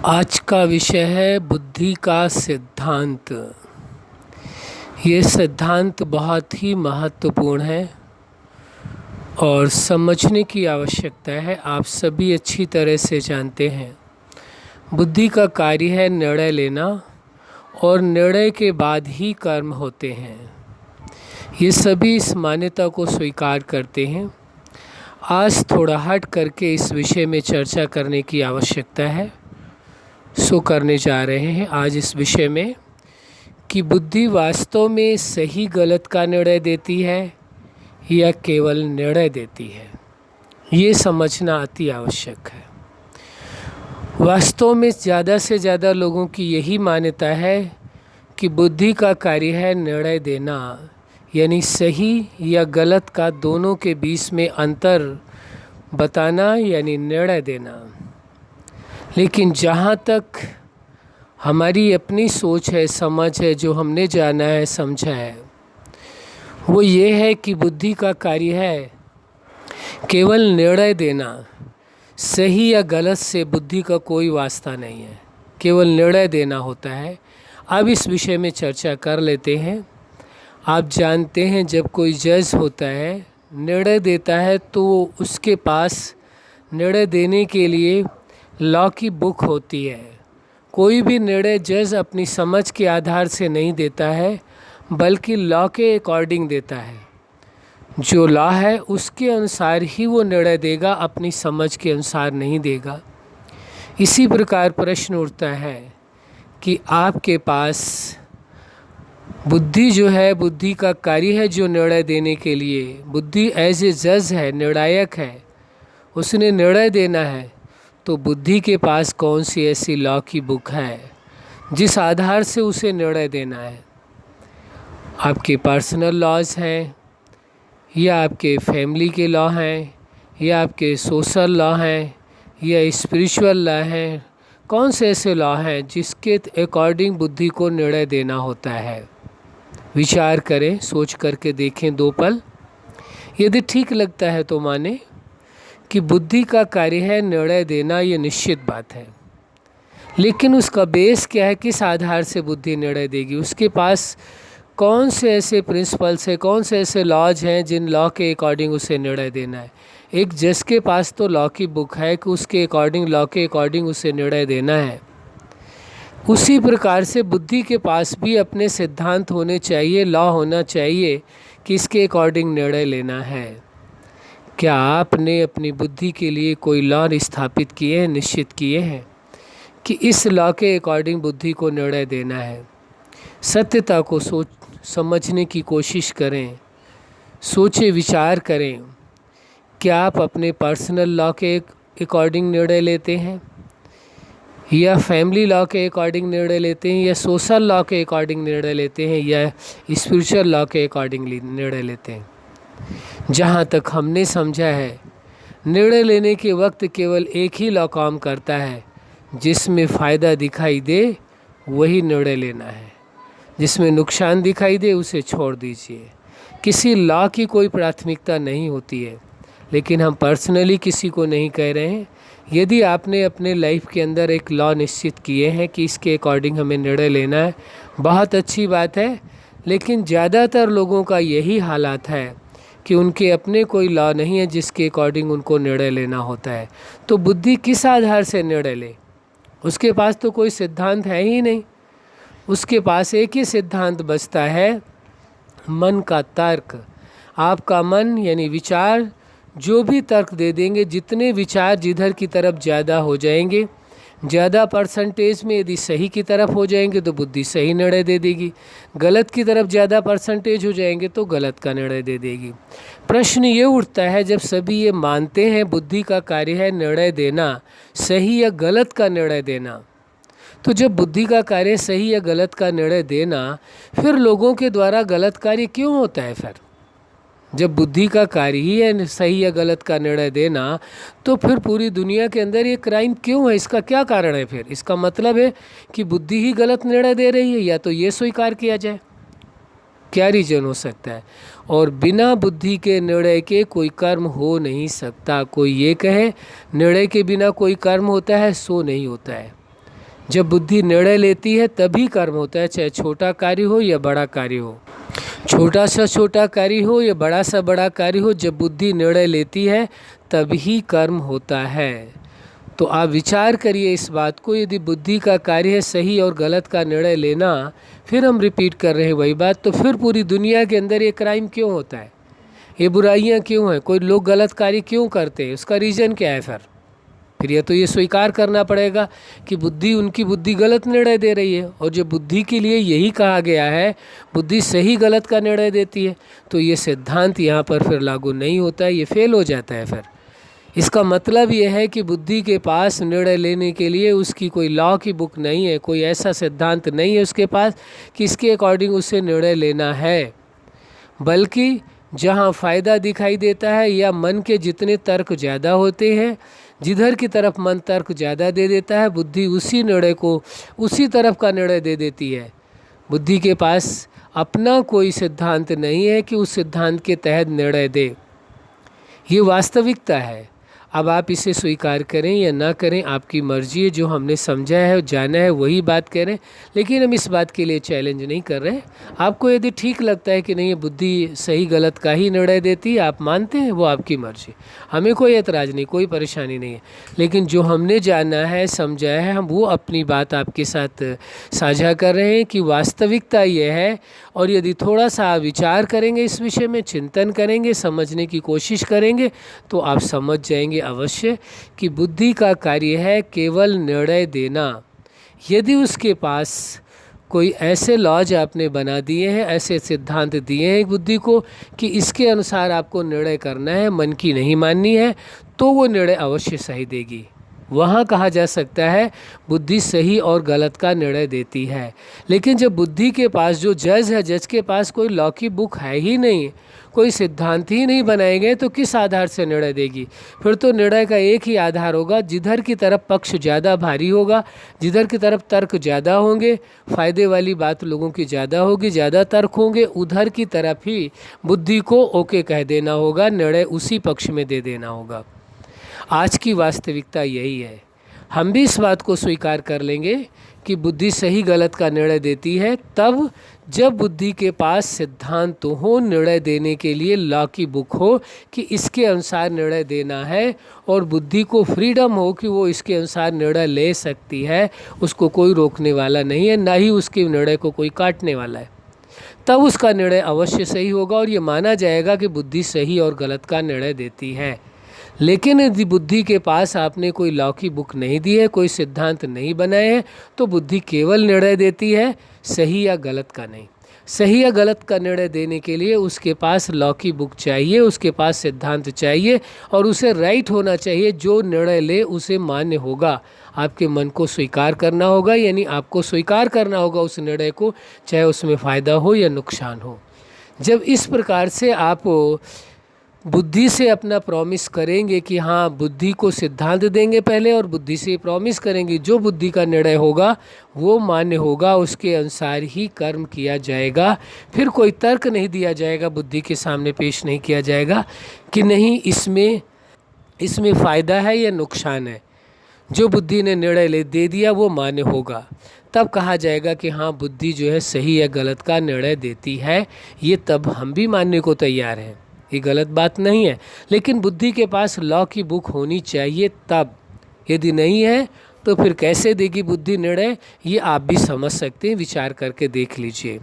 आज का विषय है बुद्धि का सिद्धांत। ये सिद्धांत बहुत ही महत्वपूर्ण है और समझने की आवश्यकता है। आप सभी अच्छी तरह से जानते हैं बुद्धि का कार्य है निर्णय लेना और निर्णय के बाद ही कर्म होते हैं। ये सभी इस मान्यता को स्वीकार करते हैं। आज थोड़ा हट करके इस विषय में चर्चा करने की आवश्यकता है। करने जा रहे हैं आज इस विषय में कि बुद्धि वास्तव में सही गलत का निर्णय देती है या केवल निर्णय देती है। ये समझना अति आवश्यक है। वास्तव में ज़्यादा से ज़्यादा लोगों की यही मान्यता है कि बुद्धि का कार्य है निर्णय देना, यानी सही या गलत का दोनों के बीच में अंतर बताना, यानी निर्णय देना। लेकिन जहाँ तक हमारी अपनी सोच है, समझ है, जो हमने जाना है, समझा है, वो ये है कि बुद्धि का कार्य है केवल निर्णय देना। सही या गलत से बुद्धि का कोई वास्ता नहीं है, केवल निर्णय देना होता है। अब इस विषय में चर्चा कर लेते हैं। आप जानते हैं जब कोई जज होता है, निर्णय देता है, तो उसके पास निर्णय देने के लिए लॉ की बुक होती है। कोई भी निर्णय जज अपनी समझ के आधार से नहीं देता है, बल्कि लॉ के अकॉर्डिंग देता है। जो लॉ है उसके अनुसार ही वो निर्णय देगा, अपनी समझ के अनुसार नहीं देगा। इसी प्रकार प्रश्न उठता है कि आपके पास बुद्धि जो है, बुद्धि का कार्य है जो निर्णय देने के लिए, बुद्धि एज ए जज है, निर्णायक है, उसने निर्णय देना है, तो बुद्धि के पास कौन सी ऐसी लॉ की बुक है जिस आधार से उसे निर्णय देना है? आपके पर्सनल लॉज हैं, या आपके फैमिली के लॉ हैं, या आपके सोशल लॉ हैं, या स्पिरिचुअल लॉ हैं? कौन से ऐसे लॉ हैं जिसके अकॉर्डिंग बुद्धि को निर्णय देना होता है? विचार करें, सोच करके देखें 2 पल। यदि ठीक लगता है तो माने कि बुद्धि का कार्य है निर्णय देना, ये निश्चित बात है। लेकिन उसका बेस क्या है? किस आधार से बुद्धि निर्णय देगी? उसके पास कौन से ऐसे प्रिंसिपल्स हैं, कौन से ऐसे लॉज हैं जिन लॉ के अकॉर्डिंग उसे निर्णय देना है? एक जज के पास तो लॉ की बुक है कि उसके अकॉर्डिंग, लॉ के अकॉर्डिंग उसे निर्णय देना है। उसी प्रकार से बुद्धि के पास भी अपने सिद्धांत होने चाहिए, लॉ होना चाहिए कि इसके अकॉर्डिंग निर्णय लेना है। क्या आपने अपनी बुद्धि के लिए कोई लॉ स्थापित किए हैं, निश्चित किए हैं कि इस लॉ के अकॉर्डिंग बुद्धि को निर्णय देना है? सत्यता को समझने की कोशिश करें, सोचे विचार करें। क्या आप अपने पर्सनल लॉ के अकॉर्डिंग निर्णय लेते हैं, या फैमिली लॉ के अकॉर्डिंग निर्णय लेते हैं, या सोशल लॉ के अकॉर्डिंग निर्णय लेते हैं, या स्पिरिचुअल लॉ के अकॉर्डिंग निर्णय लेते हैं? जहाँ तक हमने समझा है, निर्णय लेने के वक्त केवल एक ही लॉ काम करता है, जिसमें फ़ायदा दिखाई दे वही निर्णय लेना है, जिसमें नुकसान दिखाई दे उसे छोड़ दीजिए। किसी लॉ की कोई प्राथमिकता नहीं होती है। लेकिन हम पर्सनली किसी को नहीं कह रहे हैं। यदि आपने अपने लाइफ के अंदर एक लॉ निश्चित किए हैं कि इसके अकॉर्डिंग हमें निर्णय लेना है, बहुत अच्छी बात है। लेकिन ज़्यादातर लोगों का यही हालात है कि उनके अपने कोई लॉ नहीं है जिसके अकॉर्डिंग उनको निर्णय लेना होता है। तो बुद्धि किस आधार से निर्णय ले? उसके पास तो कोई सिद्धांत है ही नहीं। उसके पास एक ही सिद्धांत बचता है, मन का तर्क। आपका मन यानी विचार जो भी तर्क दे देंगे, जितने विचार जिधर की तरफ ज़्यादा हो जाएंगे, ज़्यादा परसेंटेज में यदि सही की तरफ हो जाएंगे तो बुद्धि सही निर्णय दे देगी, गलत की तरफ ज़्यादा परसेंटेज हो जाएंगे तो गलत का निर्णय दे देगी। प्रश्न ये उठता है, जब सभी ये मानते हैं बुद्धि का कार्य है निर्णय देना, सही या गलत का निर्णय देना, तो जब बुद्धि का कार्य सही या गलत का निर्णय देना, फिर लोगों के द्वारा गलत कार्य क्यों होता है? फिर जब बुद्धि का कार्य ही है सही या गलत का निर्णय देना, तो फिर पूरी दुनिया के अंदर ये क्राइम क्यों है? इसका क्या कारण है? फिर इसका मतलब है कि बुद्धि ही गलत निर्णय दे रही है, या तो ये स्वीकार किया जाए। क्या रीजन हो सकता है? और बिना बुद्धि के निर्णय के कोई कर्म हो नहीं सकता। कोई ये कहे निर्णय के बिना कोई कर्म होता है, सो नहीं होता है। जब बुद्धि निर्णय लेती है तभी कर्म होता है, चाहे छोटा कार्य हो या बड़ा कार्य हो। छोटा सा छोटा कार्य हो या बड़ा सा बड़ा कार्य हो, जब बुद्धि निर्णय लेती है तभी कर्म होता है। तो आप विचार करिए इस बात को, यदि बुद्धि का कार्य है सही और गलत का निर्णय लेना, फिर हम रिपीट कर रहे हैं वही बात, तो फिर पूरी दुनिया के अंदर ये क्राइम क्यों होता है, ये बुराइयां क्यों हैं, कोई लोग गलत कार्य क्यों करते हैं, उसका रीज़न क्या है? फिर ये तो ये स्वीकार करना पड़ेगा कि बुद्धि, उनकी बुद्धि गलत निर्णय दे रही है। और जो बुद्धि के लिए यही कहा गया है, बुद्धि सही गलत का निर्णय देती है, तो ये सिद्धांत यहाँ पर फिर लागू नहीं होता है, ये फेल हो जाता है। फिर इसका मतलब ये है कि बुद्धि के पास निर्णय लेने के लिए उसकी कोई लॉ की बुक नहीं है, कोई ऐसा सिद्धांत नहीं है उसके पास कि इसके अकॉर्डिंग उसे निर्णय लेना है, बल्कि जहाँ फ़ायदा दिखाई देता है या मन के जितने तर्क ज़्यादा होते हैं, जिधर की तरफ मन तर्क ज़्यादा दे देता है, बुद्धि उसी निर्णय को, उसी तरफ का निर्णय दे देती है। बुद्धि के पास अपना कोई सिद्धांत नहीं है कि उस सिद्धांत के तहत निर्णय दे। ये वास्तविकता है। अब आप इसे स्वीकार करें या ना करें, आपकी मर्जी है। जो हमने समझा है, जाना है, वही बात कह रहे हैं, लेकिन हम इस बात के लिए चैलेंज नहीं कर रहे। आपको यदि ठीक लगता है कि नहीं, बुद्धि सही गलत का ही निर्णय देती है, आप मानते हैं, वो आपकी मर्जी, हमें कोई एतराज़ नहीं, कोई परेशानी नहीं है। लेकिन जो हमने जाना है, समझा है, हम वो अपनी बात आपके साथ साझा कर रहे हैं कि वास्तविकता ये है। और यदि थोड़ा सा विचार करेंगे, इस विषय में चिंतन करेंगे, समझने की कोशिश करेंगे, तो आप समझ जाएंगे अवश्य कि बुद्धि का कार्य है केवल निर्णय देना। यदि उसके पास कोई ऐसे लॉज आपने बना दिए हैं, ऐसे सिद्धांत दिए हैं बुद्धि को कि इसके अनुसार आपको निर्णय करना है, मन की नहीं माननी है, तो वो निर्णय अवश्य सही देगी। वहाँ कहा जा सकता है बुद्धि सही और गलत का निर्णय देती है। लेकिन जब बुद्धि के पास, जो जज है, जज के पास कोई लॉ की बुक है ही नहीं, कोई सिद्धांत ही नहीं बनाए गए, तो किस आधार से निर्णय देगी? फिर तो निर्णय का एक ही आधार होगा, जिधर की तरफ पक्ष ज़्यादा भारी होगा, जिधर की तरफ तर्क ज़्यादा होंगे, फ़ायदे वाली बात लोगों की ज़्यादा होगी, ज़्यादा तर्क होंगे, उधर की तरफ ही बुद्धि को ओके कह देना होगा, निर्णय उसी पक्ष में दे देना होगा। आज की वास्तविकता यही है। हम भी इस बात को स्वीकार कर लेंगे कि बुद्धि सही गलत का निर्णय देती है तब जब बुद्धि के पास सिद्धांत हो, निर्णय देने के लिए लॉ की बुक हो कि इसके अनुसार निर्णय देना है, और बुद्धि को फ्रीडम हो कि वो इसके अनुसार निर्णय ले सकती है, उसको कोई रोकने वाला नहीं है, ना ही उसके निर्णय को कोई काटने वाला है। तब उसका निर्णय अवश्य सही होगा और ये माना जाएगा कि बुद्धि सही और गलत का निर्णय देती है। लेकिन यदि बुद्धि के पास आपने कोई लॉ की बुक नहीं दी है, कोई सिद्धांत नहीं बनाए हैं, तो बुद्धि केवल निर्णय देती है, सही या गलत का नहीं। सही या गलत का निर्णय देने के लिए उसके पास लॉ की बुक चाहिए, उसके पास सिद्धांत चाहिए, और उसे राइट होना चाहिए। जो निर्णय ले उसे मान्य होगा, आपके मन को स्वीकार करना होगा, यानी आपको स्वीकार करना होगा उस निर्णय को, चाहे उसमें फ़ायदा हो या नुकसान हो। जब इस प्रकार से आप बुद्धि से अपना प्रॉमिस करेंगे कि हाँ, बुद्धि को सिद्धांत देंगे पहले, और बुद्धि से प्रॉमिस करेंगे जो बुद्धि का निर्णय होगा वो मान्य होगा, उसके अनुसार ही कर्म किया जाएगा। फिर कोई तर्क नहीं दिया जाएगा, बुद्धि के सामने पेश नहीं किया जाएगा कि नहीं इसमें फ़ायदा है या नुकसान है। जो बुद्धि ने निर्णय दे दिया वो मान्य होगा। तब कहा जाएगा कि हाँ, बुद्धि जो है सही या गलत का निर्णय देती है। ये तब हम भी मानने को तैयार हैं, ये गलत बात नहीं है। लेकिन बुद्धि के पास लॉ की बुक होनी चाहिए तब। यदि नहीं है तो फिर कैसे देगी बुद्धि निर्णय, ये आप भी समझ सकते हैं, विचार करके देख लीजिए।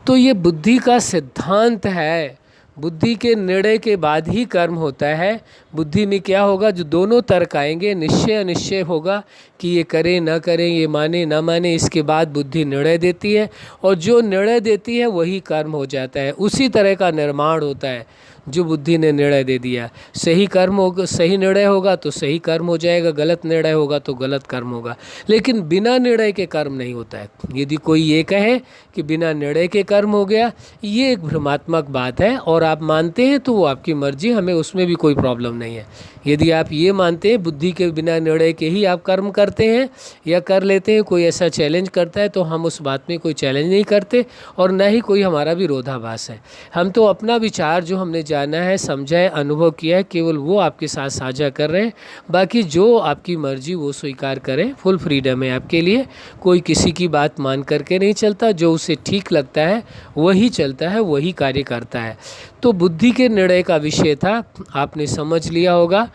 तो ये बुद्धि का सिद्धांत है। बुद्धि के निर्णय के बाद ही कर्म होता है। बुद्धि में क्या होगा, जो दोनों तर्क आएंगे, निश्चय अनिश्चय होगा कि ये करें ना करें, ये माने ना माने, इसके बाद बुद्धि निर्णय देती है, और जो निर्णय देती है वही कर्म हो जाता है। उसी तरह का निर्माण होता है जो बुद्धि ने निर्णय दे दिया। सही कर्म होगा, सही निर्णय होगा तो सही कर्म हो जाएगा, गलत निर्णय होगा तो गलत कर्म होगा। लेकिन बिना निर्णय के कर्म नहीं होता है। यदि कोई ये कहे कि बिना निर्णय के कर्म हो गया, ये एक भ्रमात्मक बात है, और आप मानते हैं तो वो आपकी मर्जी, हमें उसमें भी कोई प्रॉब्लम नहीं है। यदि आप ये मानते हैं बुद्धि के बिना निर्णय के ही आप कर्म करते हैं या कर लेते हैं, कोई ऐसा चैलेंज करता है, तो हम उस बात में कोई चैलेंज नहीं करते, और ना ही कोई हमारा विरोधाभास है। हम तो अपना विचार जो हमने जाना है, समझा है, अनुभव किया है, केवल वो आपके साथ साझा कर रहे हैं। बाकी जो आपकी मर्जी वो स्वीकार करें, फुल फ्रीडम है आपके लिए। कोई किसी की बात मान करके नहीं चलता, जो उसे ठीक लगता है वही चलता है, वही कार्य करता है। तो बुद्धि के निर्णय का विषय था, आपने समझ लिया होगा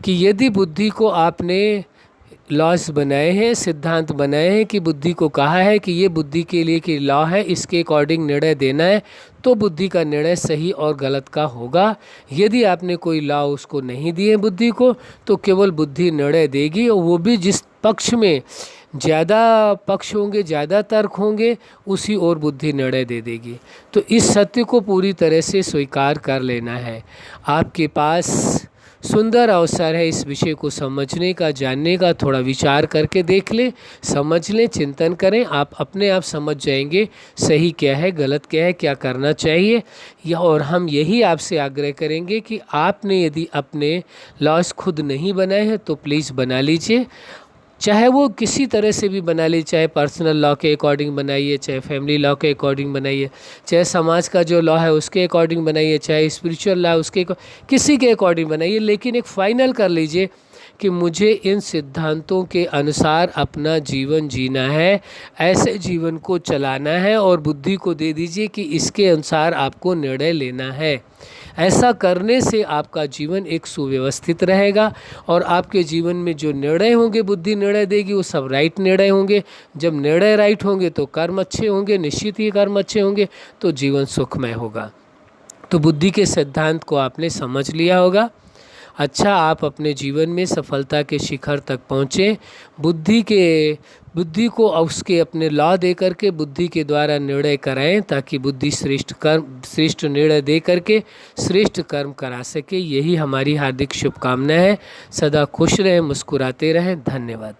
कि यदि बुद्धि को आपने लॉस बनाए हैं, सिद्धांत बनाए हैं कि बुद्धि को कहा है कि ये बुद्धि के लिए कि लॉ है, इसके अकॉर्डिंग निर्णय देना है, तो बुद्धि का निर्णय सही और गलत का होगा। यदि आपने कोई लॉ उसको नहीं दिए बुद्धि को, तो केवल बुद्धि निर्णय देगी, और वो भी जिस पक्ष में ज़्यादा पक्ष होंगे, ज़्यादा तर्क होंगे, उसी ओर बुद्धि निर्णय दे देगी। तो इस सत्य को पूरी तरह से स्वीकार कर लेना है। आपके पास सुंदर अवसर है इस विषय को समझने का, जानने का। थोड़ा विचार करके देख लें, समझ लें, चिंतन करें, आप अपने आप समझ जाएंगे सही क्या है, गलत क्या है, क्या करना चाहिए। या और हम यही आपसे आग्रह करेंगे कि आपने यदि अपने लॉस खुद नहीं बनाए हैं तो प्लीज़ बना लीजिए, चाहे वो किसी तरह से भी बना लीजिए, चाहे पर्सनल लॉ के अकॉर्डिंग बनाइए, चाहे फैमिली लॉ के अकॉर्डिंग बनाइए, चाहे समाज का जो लॉ है उसके अकॉर्डिंग बनाइए, चाहे स्पिरिचुअल लॉ उसके किसी के अकॉर्डिंग बनाइए, लेकिन एक फाइनल कर लीजिए कि मुझे इन सिद्धांतों के अनुसार अपना जीवन जीना है, ऐसे जीवन को चलाना है, और बुद्धि को दे दीजिए कि इसके अनुसार आपको निर्णय लेना है। ऐसा करने से आपका जीवन एक सुव्यवस्थित रहेगा, और आपके जीवन में जो निर्णय होंगे बुद्धि निर्णय देगी वो सब राइट निर्णय होंगे। जब निर्णय राइट होंगे तो कर्म अच्छे होंगे, निश्चित ही कर्म अच्छे होंगे, तो जीवन सुखमय होगा। तो बुद्धि के सिद्धांत को आपने समझ लिया होगा। अच्छा, आप अपने जीवन में सफलता के शिखर तक पहुँचें। बुद्धि को उसके अपने लॉ दे करके बुद्धि के द्वारा निर्णय कराएं, ताकि बुद्धि श्रेष्ठ निर्णय दे करके श्रेष्ठ कर्म करा सके। यही हमारी हार्दिक शुभकामना है। सदा खुश रहें, मुस्कुराते रहें। धन्यवाद।